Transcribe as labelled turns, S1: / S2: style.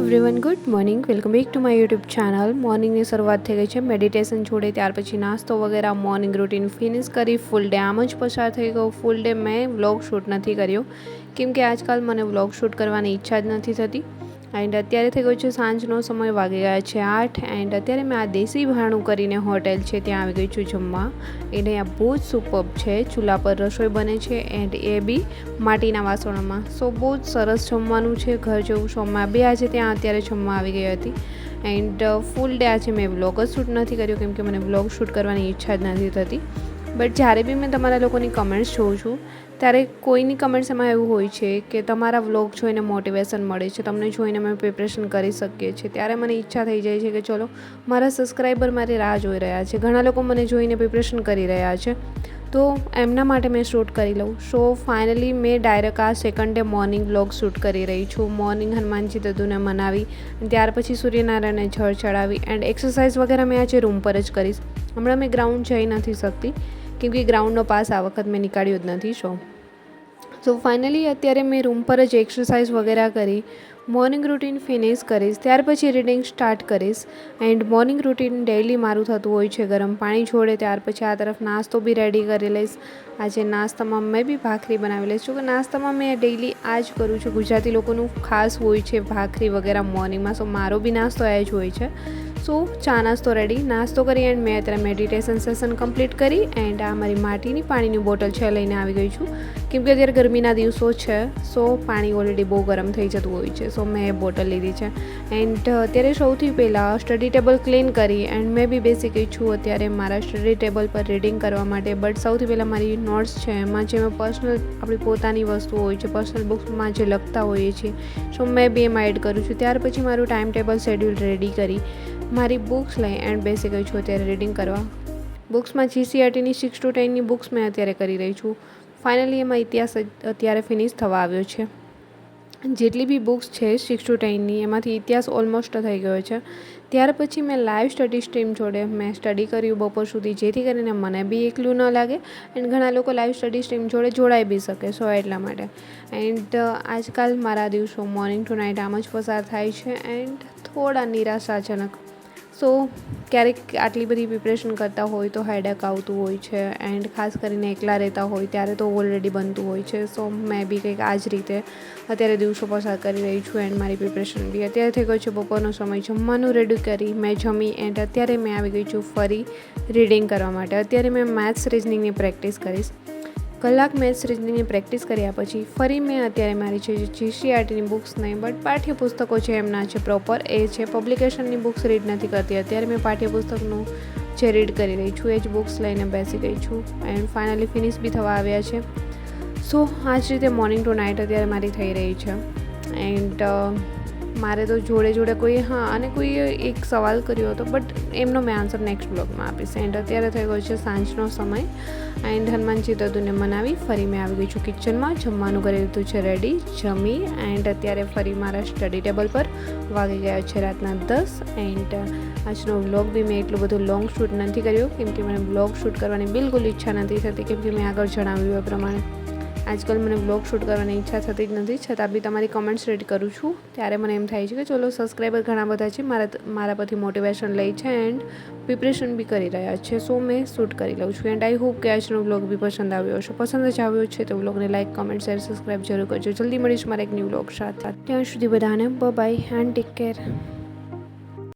S1: Everyone, good morning. Welcome back to my YouTube channel. મોર્નિંગની શરૂઆત થઈ ગઈ છે મેડિટેશન જોડે, ત્યાર પછી નાસ્તો વગેરે, મોર્નિંગ રૂટીન ફિનિશ કરી ફૂલ ડે આમ જ પસાર થઈ ગયો. ફૂલ ડે મેં વ્લોગ શૂટ નથી કર્યો કેમ કે આજકાલ મને વ્લોગ શૂટ કરવાની ઈચ્છા જ નથી થતી. એન્ડ અત્યારે થઈ ગયો છે સાંજનો સમય, વાગી ગયા છે 8. એન્ડ અત્યારે મેં આ દેશી ભાણું કરીને હોટેલ છે ત્યાં આવી ગઈ છું જમવા. એને આ બહુ જ સુપર્બ છે. ચૂલા પર રસોઈ બને છે એન્ડ એ બી માટીના વાસણોમાં. સો બહુ જ સરસ જમવાનું છે, ઘર જેવું. સો મેં બી આજે ત્યાં અત્યારે જમવા આવી ગઈ હતી. એન્ડ ફૂલ ડે આજે મેં વ્લોગ જ શૂટ નથી કર્યો કેમ કે મને વ્લોગ શૂટ કરવાની ઈચ્છા જ નથી થતી. બટ જ્યારે બી મેં તમારા લોકોની કમેન્ટ્સ જોઉં છું ત્યારે કોઈની કમેન્ટ્સ એમાં એવું હોય છે કે તમારા વ્લોગ જોઈને મોટિવેશન મળે છે, તમને જોઈને અમે પ્રિપરેશન કરી શકીએ છીએ. ત્યારે મને ઈચ્છા થઈ જાય છે કે ચલો, મારા સબસ્ક્રાઈબર મારી રાહ જોઈ રહ્યા છે, ઘણા લોકો મને જોઈને પ્રિપરેશન કરી રહ્યા છે, તો એમના માટે મેં શૂટ કરી લઉં. સો ફાઇનલી મેં ડાયરેક્ટ આ second day morning vlog shoot કરી રહી છું. મોર્નિંગ હનુમાનજી દદુને મનાવી, ત્યાર પછી સૂર્યનારાયણને જળ ચડાવી એન્ડ એક્સરસાઇઝ વગેરે મેં આજે રૂમ પર જ કરીશ. હમણાં મેં ગ્રાઉન્ડ જઈ નથી શકતી કેમ કે ગ્રાઉન્ડનો પાસ આ વખત મેં નીકાળ્યો જ નથી. સો ફાઇનલી અત્યારે મેં રૂમ પર જ એક્સરસાઇઝ વગેરે કરી, મોર્નિંગ રૂટીન ફિનિશ કરીશ, ત્યાર પછી રીડિંગ સ્ટાર્ટ કરીશ. એન્ડ મોર્નિંગ રૂટીન ડેઇલી મારું થતું હોય છે ગરમ પાણી જોડે. ત્યાર પછી આ તરફ નાસ્તો બી રેડી કરી લઈશ. આજે નાસ્તામાં મેં બી ભાખરી બનાવી લઈશ. જો કે નાસ્તામાં મેં ડેઇલી આ જ કરું છું, ગુજરાતી લોકોનું ખાસ હોય છે ભાખરી વગેરે મોર્નિંગમાં. સો મારો બી નાસ્તો એ જ હોય છે. સો ચા નાસ્તો રેડી, નાસ્તો કરી એન્ડ મેં અત્યારે મેડિટેશન સેશન કમ્પ્લીટ કરી એન્ડ આ મારી માટીની પાણીની બોટલ છે લઈને આવી ગઈ છું કેમ કે અત્યારે ગરમીના દિવસો છે. સો પાણી ઓલરેડી બહુ ગરમ થઈ જતું હોય છે. સો મેં એ બોટલ લીધી છે. એન્ડ અત્યારે સૌથી પહેલાં સ્ટડી ટેબલ ક્લીન કરી એન્ડ મેં બી બેસી ગઈ છું અત્યારે મારા સ્ટડી ટેબલ પર રીડિંગ કરવા માટે. બટ સૌથી પહેલાં મારી નોટ્સ છે એમાં જે મેં પર્સનલ આપણી પોતાની વસ્તુઓ હોય છે, પર્સનલ બુક્સમાં જે લખતા હોઈએ છીએ, સો મેં બી એમાં એડ કરું છું. ત્યાર પછી મારું ટાઈમ ટેબલ શેડ્યુલ રેડી કરી મારી બુક્સ લઈ એન્ડ બેસી ગઈ છું અત્યારે રીડિંગ કરવા. બુક્સમાં GCRTની 6 to 10ની બુક્સ મેં અત્યારે કરી રહી છું. ફાઇનલી એમાં ઇતિહાસ અત્યારે ફિનિશ થવા આવ્યો છે. જેટલી બી બુક્સ છે 6 to 10ની એમાંથી ઇતિહાસ ઓલમોસ્ટ થઈ ગયો છે. ત્યાર પછી મેં લાઈવ સ્ટડી સ્ટ્રીમ જોડે મેં સ્ટડી કર્યું બપોર સુધી, જેથી કરીને મને બી એકલું ન લાગે એન્ડ ઘણા લોકો લાઈવ સ્ટડી સ્ટ્રીમ જોડે જોડાઈ બી શકે. સો એટલા માટે. એન્ડ આજકાલ મારા દિવસો મોર્નિંગ ટુ નાઇટ આમ જ પસાર થાય છે એન્ડ થોડા નિરાશાજનક. સો ક્યારેક આટલી બધી પ્રિપરેશન કરતા હોય તો હેડેક આવતું હોય છે એન્ડ ખાસ કરીને એકલા રહેતા હોય ત્યારે તો ઓલરેડી બનતું હોય છે. સો મેં બી કંઈક આ જ રીતે અત્યારે દિવસો પસાર કરી રહી છું એન્ડ મારી પ્રિપરેશન બી અત્યારે થઈ ગયો છે બપોરનો સમય. જમવાનું રેડી કરી મેં જમી એન્ડ અત્યારે મેં આવી ગઈ છું ફરી રીડિંગ કરવા માટે. અત્યારે મેં મેથ્સ રિઝનિંગની પ્રેક્ટિસ કરીશ. કલાક મેથ્સ રિઝનિંગની પ્રેક્ટિસ કર્યા પછી ફરી મેં અત્યારે મારી છે GCRTની બુક્સ નહીં બટ પાઠ્યપુસ્તકો છે એમના છે પ્રોપર, એ છે. પબ્લિકેશનની બુક્સ રીડ નથી કરતી અત્યારે. મેં પાઠ્યપુસ્તકનું જે રીડ કરી રહી છું એ જ બુક્સ લઈને બેસી ગઈ છું એન્ડ ફાઇનલી ફિનિશ બી થવા આવ્યા છે. સો આ જ રીતે મોર્નિંગ ટુ નાઇટ અત્યારે મારી થઈ રહી છે. એન્ડ મારે તો જોડે જોડે કોઈએ એક સવાલ કર્યો હતો બટ એમનો મેં આન્સર નેક્સ્ટ બ્લોગમાં આપીશ. એન્ડ અત્યારે થઈ ગયો છે સાંજનો સમય એન્ડ હનુમાનજી દદુને મનાવી ફરી મેં આવી ગઈ છું કિચનમાં. જમવાનું કરી દીધું છે રેડી, જમી એન્ડ અત્યારે ફરી મારા સ્ટડી ટેબલ પર વાગી ગયા છે રાતના 10. એન્ડ આજનો વ્લોગ બી મેં એટલું બધું લોંગ શૂટ નથી કર્યો કેમ કે મને વ્લોગ શૂટ કરવાની બિલકુલ ઈચ્છા નથી થતી કેમ કે મેં આગળ જણાવ્યું એ પ્રમાણે આજકાલ મને વ્લોગ શૂટ કરવાની ઈચ્છા થતી જ નથી. છતાં બી તમારી કમેન્ટ્સ રીડ કરું છું ત્યારે મને એમ થાય છે કે ચલો, સબસ્ક્રાઈબર ઘણા બધા છે, મારા પરથી મોટિવેશન લે છે એન્ડ પ્રિપરેશન બી કરી રહ્યા છે. સો મેં શૂટ કરી લઉં છું એન્ડ આઈ હોપ કે આજનો વ્લોગ બી પસંદ આવ્યો હશે. પસંદ જ આવ્યો છે તો વ્લોગને લાઇક, કમેન્ટ, શેર, સબસ્ક્રાઈબ જરૂર કરજો. જલ્દી મળીશ મારા એક ન્યૂ વ્લોગ સાથે. ત્યાં સુધી બધાને બાય એન્ડ ટેક કેર.